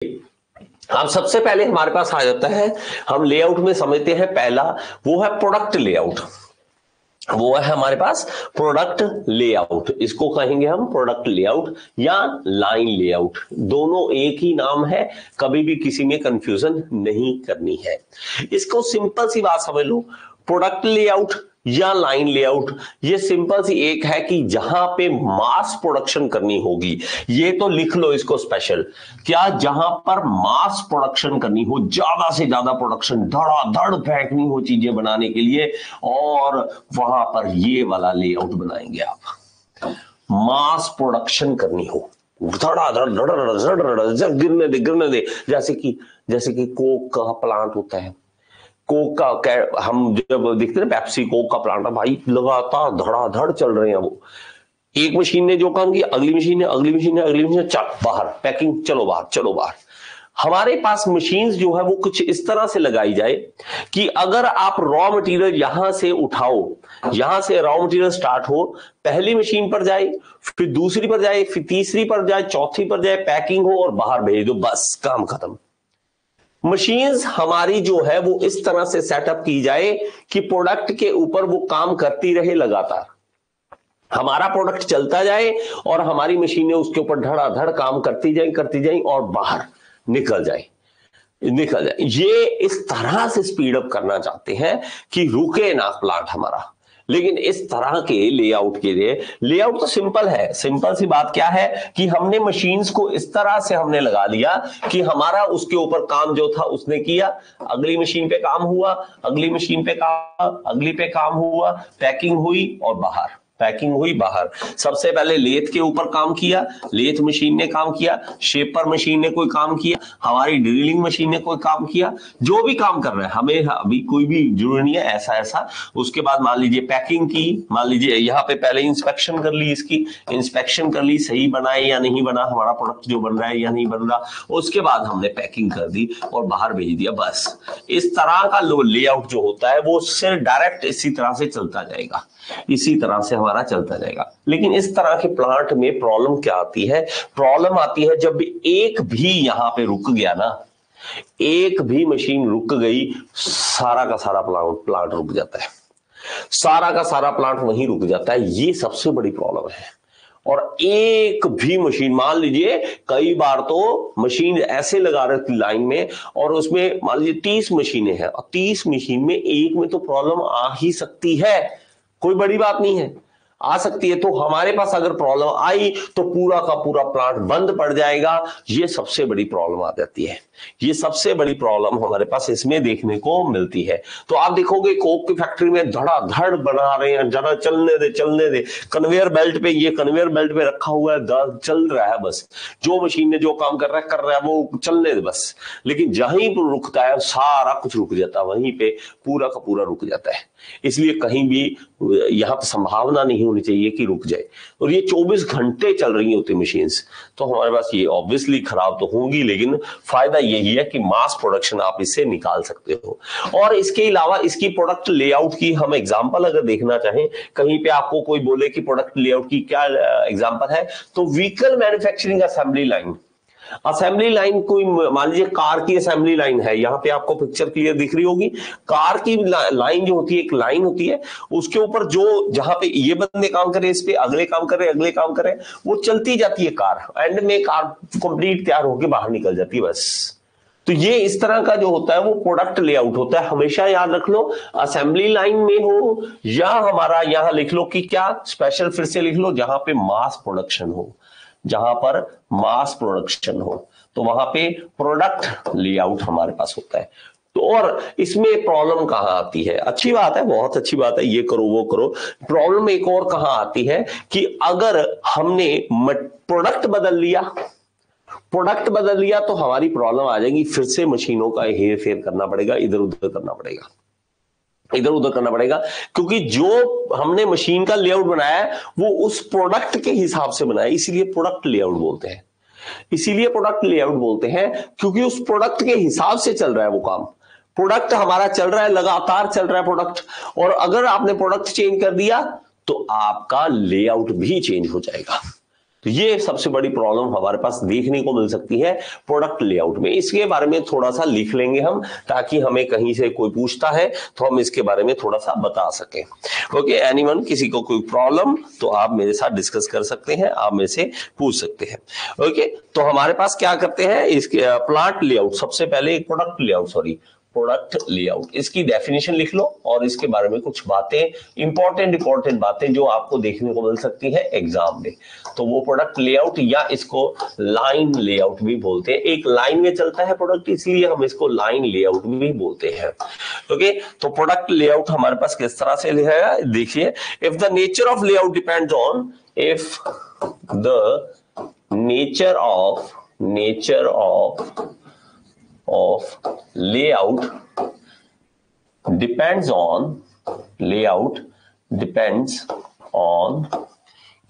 अब सबसे पहले हमारे पास आ जाता है, हम लेआउट में समझते हैं पहला, वो है प्रोडक्ट लेआउट। वो है हमारे पास प्रोडक्ट लेआउट, इसको कहेंगे हम प्रोडक्ट लेआउट या लाइन लेआउट, दोनों एक ही नाम है, कभी भी किसी में कंफ्यूजन नहीं करनी है। इसको सिंपल सी बात समझ लो, प्रोडक्ट लेआउट या लाइन लेआउट, ये सिंपल सी एक है कि जहां पे मास प्रोडक्शन करनी होगी, ये तो लिख लो इसको स्पेशल, क्या जहां पर मास प्रोडक्शन करनी हो, ज्यादा से ज्यादा प्रोडक्शन, धड़ाधड़ फेंकनी हो चीजें बनाने के लिए, और वहां पर ये वाला लेआउट बनाएंगे आप। मास प्रोडक्शन करनी हो, धड़ाधड़ धड़ाधड़ गिरने दे, जैसे कि कोक का प्लांट होता है, कोक का हम जब देखते हैं ना, पेप्सी कोक का प्लांट है भाई, लगातार धड़ाधड़ चल रहे हैं वो, एक मशीन ने जो काम किया, अगली मशीन ने, अगली मशीन ने, अगली मशीन ने, चल बाहर पैकिंग, चलो बाहर, चलो बाहर। हमारे पास मशीन्स जो है वो कुछ इस तरह से लगाई जाए कि अगर आप रॉ मटेरियल यहां से उठाओ, यहां से रॉ मटेरियल स्टार्ट हो, पहली मशीन पर जाए, फिर दूसरी पर जाए, फिर तीसरी पर जाए, चौथी पर जाए, पैकिंग हो और बाहर भेज दो, बस काम खत्म। मशीन्स हमारी जो है वो इस तरह से सेटअप की जाए कि प्रोडक्ट के ऊपर वो काम करती रहे लगातार, हमारा प्रोडक्ट चलता जाए और हमारी मशीनें उसके ऊपर धड़ाधड़ काम करती जाए और बाहर निकल जाए। ये इस तरह से स्पीड अप करना चाहते हैं कि रुके ना प्लांट हमारा। लेकिन इस तरह के लेआउट के लिए, लेआउट तो सिंपल है, सिंपल सी बात क्या है कि हमने मशीन्स को इस तरह से हमने लगा दिया कि हमारा उसके ऊपर काम जो था उसने किया, अगली मशीन पे काम हुआ, अगली मशीन पे काम, अगली पे काम हुआ, पैकिंग हुई और बाहर, पैकिंग हुई बाहर। सबसे पहले लेथ के ऊपर काम किया, लेथ मशीन ने काम किया, शेपर मशीन ने कोई काम किया, हमारी ड्रिलिंग मशीन ने कोई काम किया, जो भी काम कर रहा है, हमें अभी कोई भी जरूरी नहीं है ऐसा ऐसा। उसके बाद मान लीजिए पैकिंग की, मान लीजिए यहाँ पे पहले इंस्पेक्शन कर ली, इसकी इंस्पेक्शन कर ली, सही बना है या नहीं बना, हमारा प्रोडक्ट जो बन रहा है या नहीं बन रहा, उसके बाद हमने पैकिंग कर दी और बाहर भेज दिया, बस। इस तरह का लेआउट जो होता है वो सिर्फ डायरेक्ट इसी तरह से चलता जाएगा, इसी तरह से हमारा चलता जाएगा। लेकिन इस तरह के प्लांट में प्रॉब्लम क्या आती है, प्रॉब्लम आती है जब एक भी यहां पे रुक गया ना, एक भी मशीन रुक गई, सारा का सारा प्लांट रुक जाता है, सारा का सारा प्लांट वहीं रुक जाता है, ये सबसे बड़ी प्रॉब्लम है। और एक भी मशीन, मान लीजिए कई बार तो मशीन ऐसे लगा रही थी लाइन में, और उसमें मान लीजिए 30 मशीनें हैं, और 30 मशीन में एक में तो प्रॉब्लम आ ही सकती है, कोई बड़ी बात नहीं है, आ सकती है। तो हमारे पास अगर प्रॉब्लम आई तो पूरा का पूरा प्लांट बंद पड़ जाएगा, ये सबसे बड़ी प्रॉब्लम आ जाती है, ये सबसे बड़ी प्रॉब्लम हमारे पास इसमें देखने को मिलती है। तो आप देखोगे कोक की फैक्ट्री में धड़ाधड़ बना रहे हैं, जरा चलने दे, कन्वेयर बेल्ट पे, ये कन्वेयर बेल्ट पे रखा हुआ है, चल रहा है, बस जो मशीन ने जो काम कर रहा है वो चलने दे बस। लेकिन जहीं पर रुकता है सारा कुछ रुक जाता है, वहीं पे पूरा का पूरा रुक जाता है। इसलिए कहीं भी यहां पर संभावना नहीं होनी चाहिए कि रुक जाए, और ये 24 घंटे चल रही होती मशीन्स, तो हमारे पास ये ऑब्वियसली खराब तो होंगी, लेकिन फायदा यही है कि मास प्रोडक्शन आप इससे निकाल सकते हो। और इसके अलावा इसकी प्रोडक्ट लेआउट की हम एग्जांपल अगर देखना चाहें, कहीं पे आपको कोई बोले कि प्रोडक्ट लेआउट की क्या एग्जांपल है, तो vehicle manufacturing assembly line, assembly line कोई मान लीजिए कार की असेंबली लाइन है, यहां पे आपको पिक्चर क्लियर दिख रही होगी, कार की लाइन जो होती है, एक लाइन होती है, उसके ऊपर जो जहां पे ये बंदे काम कर रहे हैं, इस पे अगले काम कर रहे हैं, अगले काम कर रहे हैं, वो चलती जाती है कार, एंड में कार कंप्लीट तैयार होकर बाहर निकल जाती है, बस। तो ये इस तरह का जो होता है वो प्रोडक्ट लेआउट होता है। हमेशा याद रख लो, असेंबली लाइन में हो या हमारा यहां लिख लो कि क्या स्पेशल, फिर से लिख लो, जहां पे मास प्रोडक्शन हो, जहां पर मास प्रोडक्शन हो, तो वहां पे प्रोडक्ट लेआउट हमारे पास होता है। तो और इसमें प्रॉब्लम कहां आती है, अच्छी बात है, बहुत अच्छी बात है, ये करो वो करो, प्रॉब्लम एक और कहां आती है कि अगर हमने प्रोडक्ट बदल लिया, प्रोडक्ट बदल लिया तो हमारी प्रॉब्लम आ जाएगी, फिर से मशीनों का हेर फेर करना पड़ेगा, इधर उधर करना पड़ेगा, इधर उधर करना पड़ेगा, क्योंकि जो हमने मशीन का लेआउट बनाया है वो उस प्रोडक्ट के हिसाब से बनाया है, इसीलिए प्रोडक्ट लेआउट बोलते हैं, इसीलिए प्रोडक्ट लेआउट बोलते हैं, क्योंकि उस प्रोडक्ट के हिसाब से चल रहा है वो काम, प्रोडक्ट हमारा चल रहा है, लगातार चल रहा है प्रोडक्ट, और अगर आपने प्रोडक्ट चेंज कर दिया तो आपका लेआउट भी चेंज हो जाएगा। तो ये सबसे बड़ी प्रॉब्लम हमारे पास देखने को मिल सकती है प्रोडक्ट लेआउट में। इसके बारे में थोड़ा सा लिख लेंगे हम, ताकि हमें कहीं से कोई पूछता है तो हम इसके बारे में थोड़ा सा बता सकें। ओके, एनीवन, किसी को कोई प्रॉब्लम तो आप मेरे साथ डिस्कस कर सकते हैं, आप मेरे से पूछ सकते हैं। ओके, तो हमारे पास क्या करते हैं, इसके प्लांट लेआउट, सबसे पहले एक प्रोडक्ट लेआउट, इसकी डेफिनेशन लिख लो और इसके बारे में कुछ बातें, इंपॉर्टेंट बातें जो आपको देखने को मिल सकती है एग्जाम में। तो वो प्रोडक्ट लेआउट, या इसको लाइन लेआउट भी बोलते हैं। एक लाइन में चलता है प्रोडक्ट, इसलिए हम इसको लाइन लेआउट भी बोलते हैं। ओके, तो प्रोडक्ट लेआउट हमारे पास किस तरह से लिखा है, देखिए, if the nature of layout depends on, if the nature of layout depends on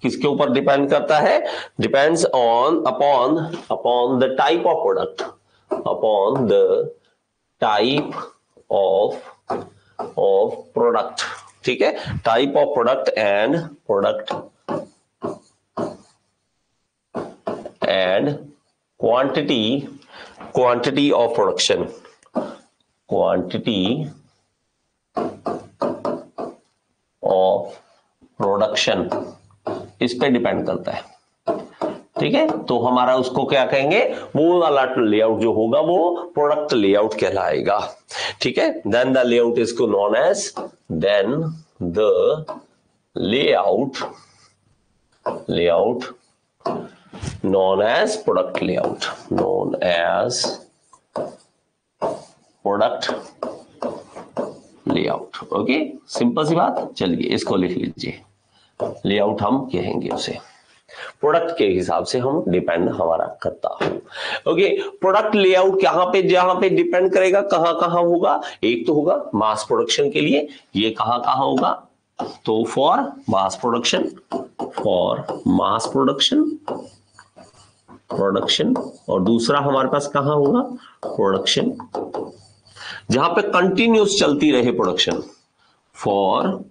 किसके ऊपर डिपेंड करता है, depends on upon the type of product, ठीक है, type of product and quantity of production, इस पे डिपेंड करता है। ठीक है, तो हमारा उसको क्या कहेंगे, वो वाला लेआउट जो होगा वो प्रोडक्ट लेआउट कहलाएगा। ठीक है, then the layout is known as, known as product layout, okay, simple सी बात। चलिए इसको लिख लीजिए, लेआउट हम कहेंगे उसे, प्रोडक्ट के हिसाब से हम डिपेंड हमारा करता हो। ओके, प्रोडक्ट लेआउट जहां पे डिपेंड करेगा, कहां होगा, एक तो होगा मास प्रोडक्शन के लिए, ये कहां होगा, तो फॉर मास प्रोडक्शन, और दूसरा हमारे पास कहां होगा, प्रोडक्शन जहां पे कंटिन्यूस चलती रहे प्रोडक्शन, फॉर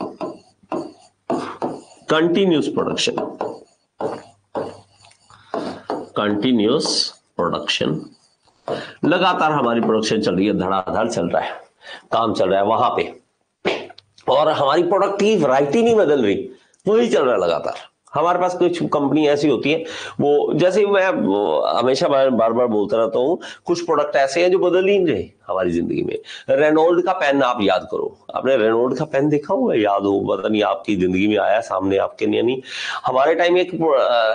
कंटिन्यूस प्रोडक्शन, लगातार हमारी प्रोडक्शन चल रही है, धड़ाधड़ चल रहा है, काम चल रहा है वहां पे, और हमारी प्रोडक्ट की वैरायटी नहीं बदल रही, वही चल रहा है लगातार। हमारे पास कुछ कंपनी ऐसी होती है, वो जैसे मैं हमेशा बार बार बोलता रहता हूँ, कुछ प्रोडक्ट ऐसे हैं जो बदल ही नहीं रहे हमारी जिंदगी में। रेनॉल्ड का पेन आप याद करो, आपने रेनॉल्ड का पेन देखा होगा, याद हो, पता नहीं आपकी जिंदगी में आया सामने आपके, नहीं हमारे टाइम एक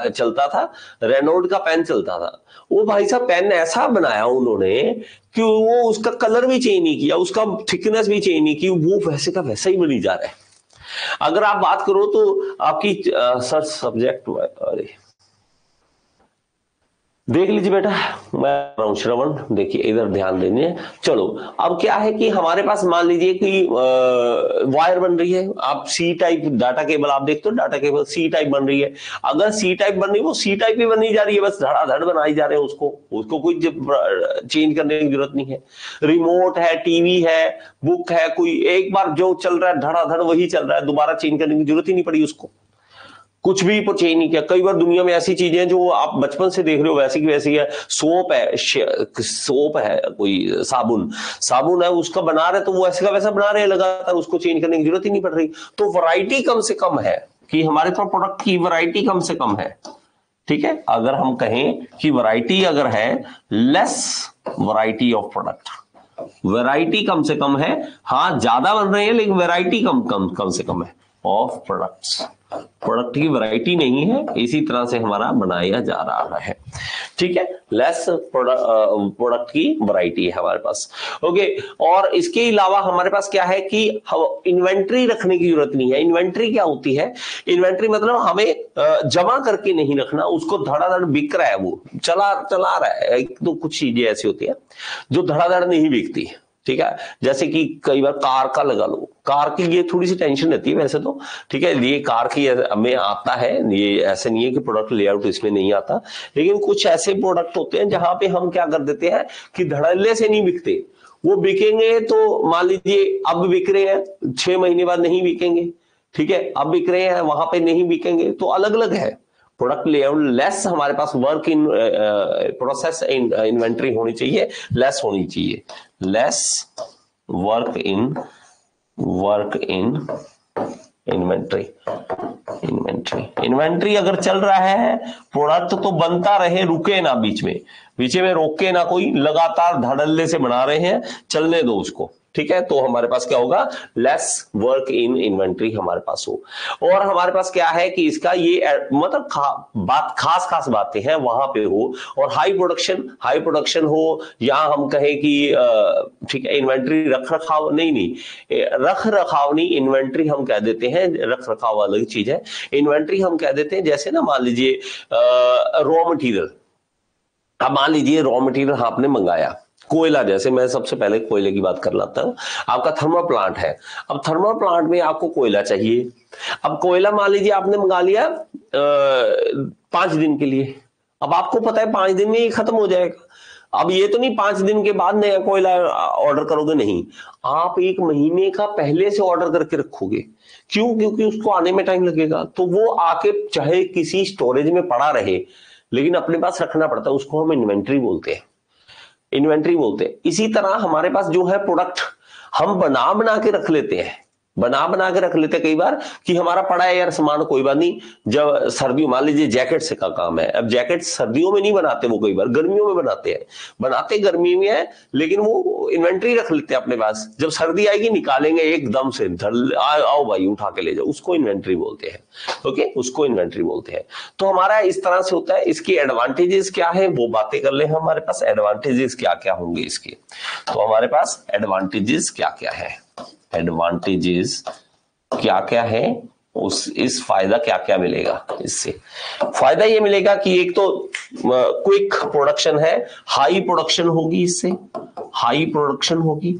चलता था, रेनॉल्ड का पेन चलता था। वो भाई साहब पेन ऐसा बनाया उन्होंने कि वो उसका कलर भी चेंज नहीं किया, उसका थिकनेस भी चेंज नहीं की, वो वैसे का वैसा ही बनी जा रहा है। अगर आप बात करो तो आपकी सर सब्जेक्ट, अरे देख लीजिए बेटा, मैं श्रवण, देखिए इधर ध्यान देंगे। चलो, अब क्या है कि हमारे पास मान लीजिए कि वायर बन रही है, आप सी टाइप डाटा केबल आप देखते हो, डाटा केबल सी टाइप बन रही है। अगर सी टाइप बन रही है, वो सी टाइप ही बननी जा रही है, बस धड़ाधड़ बनाई जा रहे हैं, उसको कोई चेंज करने की जरूरत नहीं है। रिमोट है, टीवी है, बुक है, कोई एक बार जो चल रहा है धड़ाधड़ वही चल रहा है, दोबारा चेंज करने की जरूरत ही नहीं पड़ी उसको, कुछ भी चेंज नहीं किया। कई बार दुनिया में ऐसी चीजें हैं जो आप बचपन से देख रहे हो वैसी की वैसी है। सोप है, कोई साबुन है, उसका बना रहे तो वो ऐसे का वैसा बना रहे हैं लगातार, उसको चेंज करने की जरूरत ही नहीं पड़ रही। तो वैरायटी कम से कम है, कि हमारे पास प्रोडक्ट की वैरायटी कम से कम है। ठीक है, अगर हम कहें कि वैरायटी अगर है, less variety of product, variety कम से कम है, हाँ ज्यादा बन रहे हैं लेकिन वैरायटी कम से कम है ऑफ प्रोडक्ट्स, प्रोडक्ट की वैरायटी नहीं है, इसी तरह से हमारा बनाया जा रहा है। ठीक है, लेस प्रोडक्ट की वैरायटी है हमारे पास। ओके, और इसके अलावा हमारे पास क्या है कि इन्वेंट्री रखने की जरूरत नहीं है। इन्वेंट्री क्या होती है, इन्वेंट्री मतलब हमें जमा करके नहीं रखना, उसको धड़ाधड़ बिक रहा है, वो चला रहा है। तो कुछ चीजें ऐसी होती है जो धड़ाधड़ नहीं बिकती। ठीक है, जैसे कि कई बार कार का लगा लो, कार की ये थोड़ी सी टेंशन रहती है वैसे तो। ठीक है, ये कार की में आता है, ये ऐसे नहीं है कि प्रोडक्ट लेआउट इसमें नहीं आता, लेकिन कुछ ऐसे प्रोडक्ट होते हैं जहां पे हम क्या कर देते हैं कि धड़ल्ले से नहीं बिकते, वो बिकेंगे तो मान लीजिए अब बिक रहे हैं, 6 महीने बाद नहीं बिकेंगे। ठीक है, अब बिक रहे हैं, वहां पे नहीं बिकेंगे, तो अलग अलग है। प्रोडक्ट लेआउट लेस हमारे पास वर्क इन प्रोसेस इन्वेंट्री होनी चाहिए, लेस होनी चाहिए, lace work in inventory. Inventory अगर चल रहा है, प्रोडक्ट तो बनता रहे, रुके ना, बीच में रोके ना, कोई लगातार धड़ल्ले से बना रहे हैं, चलने दो उसको, ठीक है। तो हमारे पास क्या होगा, लेस वर्क इन इन्वेंट्री हमारे पास हो। और हमारे पास क्या है कि इसका ये मतलब खास बातें हैं वहां पे हो, और हाई प्रोडक्शन हो, या हम कहें कि ठीक है, इन्वेंट्री रख रखाव नहीं, रख रखाव नहीं, इन्वेंट्री हम कह देते हैं, रख रखाव अलग चीज है। इन्वेंट्री हम कह देते हैं, जैसे ना मान लीजिए रॉ मटेरियल, अब मान लीजिए रॉ मटेरियल आपने मंगाया, कोयला, जैसे मैं सबसे पहले कोयले की बात कर लाता हूं। आपका थर्मल प्लांट है, अब थर्मल प्लांट में आपको कोयला चाहिए। अब कोयला मान लीजिए आपने मंगा लिया 5 दिन के लिए, अब आपको पता है 5 दिन में ही खत्म हो जाएगा। अब ये तो नहीं 5 दिन के बाद नया कोयला ऑर्डर करोगे, नहीं, आप 1 महीने का पहले से ऑर्डर करके रखोगे। क्यों? क्योंकि उसको आने में टाइम लगेगा, तो वो आके चाहे किसी स्टोरेज में पड़ा रहे, लेकिन अपने पास रखना पड़ता है, उसको हम इन्वेंट्री बोलते हैं, इन्वेंट्री बोलते हैं। इसी तरह हमारे पास जो है प्रोडक्ट, हम बना के रख लेते हैं, बना के रख लेते हैं कई बार, कि हमारा पड़ा है यार सामान, कोई बात नहीं, जब सर्दियों, मान लीजिए जैकेट से का काम है, अब जैकेट सर्दियों में नहीं बनाते, वो कई बार गर्मियों में बनाते हैं, बनाते गर्मी में है, लेकिन वो इन्वेंट्री रख लेते हैं अपने पास, जब सर्दी आएगी निकालेंगे एकदम से, आओ भाई उठा के ले जाओ, उसको इन्वेंट्री बोलते हैं। ओके, उसको इन्वेंट्री बोलते हैं। तो हमारा इस तरह से होता है। इसकी एडवांटेजेस क्या है वो बातें कर ले, हमारे पास एडवांटेजेस क्या क्या होंगे इसके। तो हमारे पास एडवांटेजेस क्या क्या है, एडवांटेजेस क्या क्या है, इस फायदा क्या क्या मिलेगा इससे। फायदा ये मिलेगा कि एक तो क्विक प्रोडक्शन है, हाई प्रोडक्शन होगी, इससे हाई प्रोडक्शन होगी,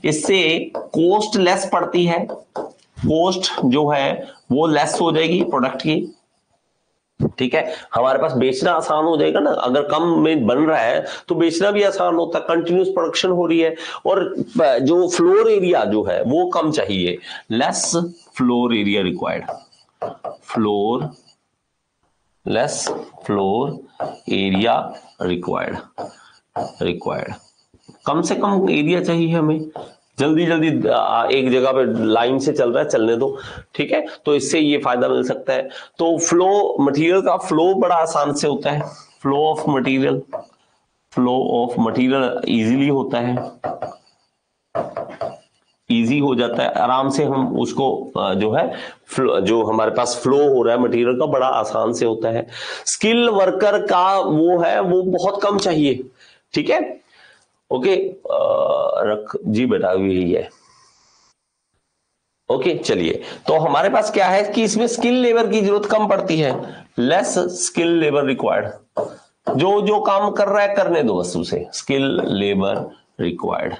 इससे कॉस्ट लेस पड़ती है, कॉस्ट जो है वो लेस हो जाएगी प्रोडक्ट की, ठीक है। हमारे पास बेचना आसान हो जाएगा ना, अगर कम में बन रहा है तो बेचना भी आसान होता है, कंटिन्यूस प्रोडक्शन हो रही है, और जो फ्लोर एरिया जो है वो कम चाहिए, less floor area required, less floor area required, कम से कम एरिया चाहिए हमें, जल्दी एक जगह पे लाइन से चल रहा है, चलने दो, ठीक है। तो इससे ये फायदा मिल सकता है। तो मटेरियल का फ्लो बड़ा आसान से होता है, फ्लो ऑफ मटेरियल इजीली होता है, इजी हो जाता है, आराम से हम उसको जो है जो हमारे पास फ्लो हो रहा है मटेरियल का, बड़ा आसान से होता है। स्किल वर्कर का वो है, वो बहुत कम चाहिए, ठीक है। ओके, रख जी बेटा, यही है। ओके, चलिए, तो हमारे पास क्या है कि इसमें स्किल लेबर की जरूरत कम पड़ती है, लेस स्किल लेबर रिक्वायर्ड, जो काम कर रहा है करने दो बस उसे, स्किल लेबर रिक्वायर्ड,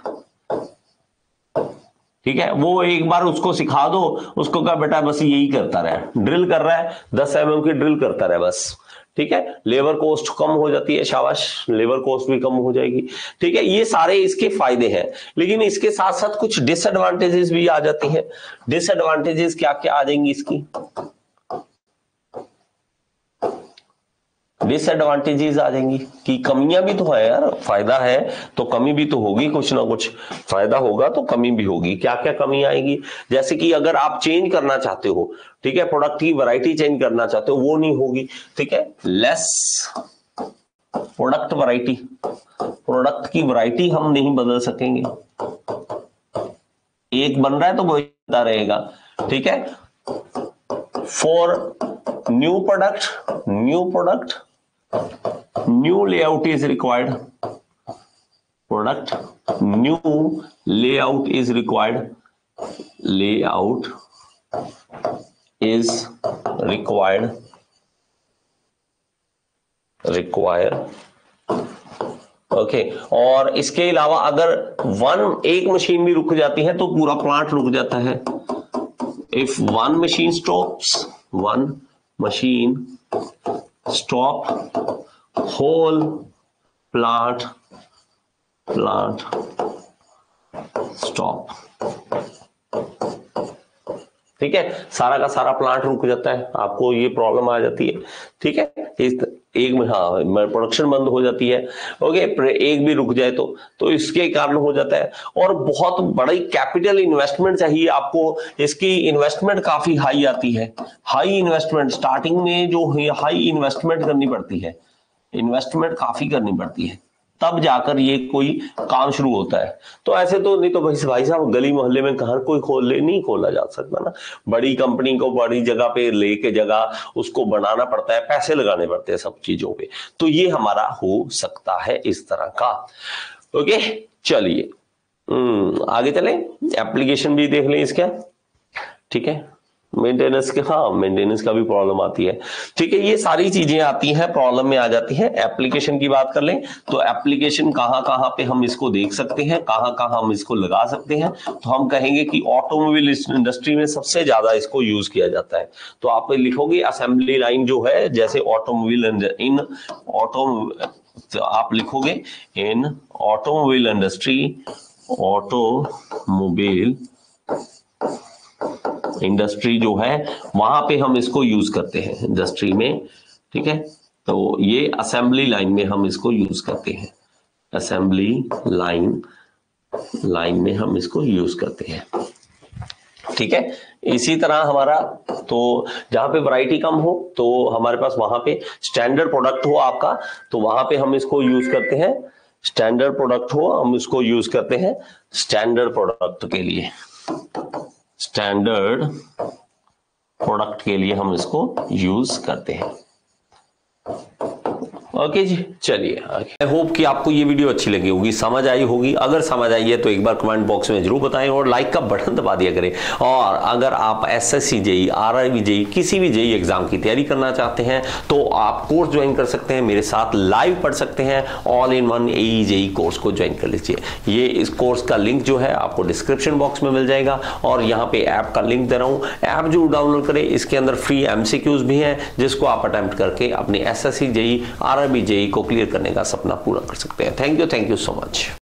ठीक है। वो एक बार उसको सिखा दो, उसको कहा बेटा बस यही करता रहे, ड्रिल कर रहा है 10 mm की ड्रिल करता रहे बस, ठीक है। लेबर कॉस्ट कम हो जाती है, शाबाश, लेबर कॉस्ट भी कम हो जाएगी, ठीक है। ये सारे इसके फायदे हैं, लेकिन इसके साथ साथ कुछ डिसएडवांटेजेस भी आ जाती हैं। डिसएडवांटेजेस क्या क्या आ जाएंगी इसकी, डिसएडवांटेजेस आ जाएंगी कि कमियां भी तो है यार, फायदा है तो कमी भी तो होगी, कुछ ना कुछ फायदा होगा तो कमी भी होगी। क्या क्या कमी आएगी, जैसे कि अगर आप चेंज करना चाहते हो, ठीक है, प्रोडक्ट की वैरायटी चेंज करना चाहते हो, वो नहीं होगी, ठीक है। लेस प्रोडक्ट वैरायटी, प्रोडक्ट की वैरायटी हम नहीं बदल सकेंगे, एक बन रहा है तो वो बदलता रहेगा, ठीक है। For new product new layout is required, new layout is required, okay. और इसके अलावा अगर एक मशीन भी रुक जाती है तो पूरा प्लांट रुक जाता है। If one machine stop, whole plant stop, ठीक है, सारा का सारा प्लांट रुक जाता है, आपको ये प्रॉब्लम आ जाती है। ठीक है, एक में हाँ प्रोडक्शन बंद हो जाती है। ओके, एक भी रुक जाए तो इसके कारण हो जाता है। और बहुत बड़ी कैपिटल इन्वेस्टमेंट चाहिए आपको, इसकी इन्वेस्टमेंट काफी हाई आती है। हाई इन्वेस्टमेंट स्टार्टिंग में जो हाई इन्वेस्टमेंट करनी पड़ती है, इन्वेस्टमेंट काफी करनी पड़ती है, तब जाकर ये कोई काम शुरू होता है। तो ऐसे तो नहीं तो भाई साहब गली मोहल्ले में कहाँ कोई नहीं खोला जा सकता ना। बड़ी कंपनी को बड़ी जगह पे लेके जगह उसको बनाना पड़ता है, पैसे लगाने पड़ते हैं सब चीजों पे। तो ये हमारा हो सकता है इस तरह का। ओके चलिए आगे चलें, एप्लीकेशन भी देख लें इसका। ठीक है, मेंटेनेंस के, हाँ मेंटेनेंस का भी प्रॉब्लम आती है। ठीक है, ये सारी चीजें आती हैं, प्रॉब्लम में आ जाती हैं। एप्लीकेशन की बात कर लें तो एप्लीकेशन कहां कहां पे हम इसको देख सकते हैं, कहां कहां हम इसको लगा सकते हैं। तो हम कहेंगे कि ऑटोमोबाइल इंडस्ट्री में सबसे ज्यादा इसको यूज किया जाता है। तो आप लिखोगे असेंबली लाइन जो है, जैसे ऑटोमोबाइल इन तो आप लिखोगे इन ऑटोमोबाइल इंडस्ट्री, ऑटोमोबाइल इंडस्ट्री जो है वहां पे हम इसको यूज करते हैं इंडस्ट्री में। ठीक है, तो ये असेंबली लाइन में हम इसको यूज करते हैं, असेंबली लाइन में हम इसको यूज करते हैं। ठीक है, इसी तरह हमारा तो जहां पे वैरायटी कम हो तो हमारे पास वहां पे स्टैंडर्ड प्रोडक्ट हो आपका, तो वहां पे हम इसको यूज करते हैं। स्टैंडर्ड प्रोडक्ट हो हम इसको यूज करते हैं स्टैंडर्ड प्रोडक्ट के लिए, स्टैंडर्ड प्रोडक्ट के लिए हम इसको यूज करते हैं। ओके जी, चलिए आई होप कि आपको ये वीडियो अच्छी लगी होगी, समझ आई होगी। अगर समझ आई है तो एक बार कमेंट बॉक्स में जरूर बताएं और लाइक का बटन दबा दिया करें। और अगर आप एसएससी जेई, आरआरबी जेई, किसी भी जेई एग्जाम की तैयारी करना चाहते हैं तो आप कोर्स ज्वाइन कर सकते हैं, मेरे साथ लाइव पढ़ सकते हैं। All in one AE JE course को ज्वाइन कर लीजिए। ये इस कोर्स का लिंक जो है आपको डिस्क्रिप्शन बॉक्स में मिल जाएगा और यहाँ पे ऐप का लिंक दे रहा हूँ, ऐप जरूर डाउनलोड करें। इसके अंदर फ्री एमसीक्यूज भी हैं जिसको आप अटेम्प्ट करके अपने एसएससी जेई, आरआरबी जेई को क्लियर करने का सपना पूरा कर सकते हैं। Thank you so much.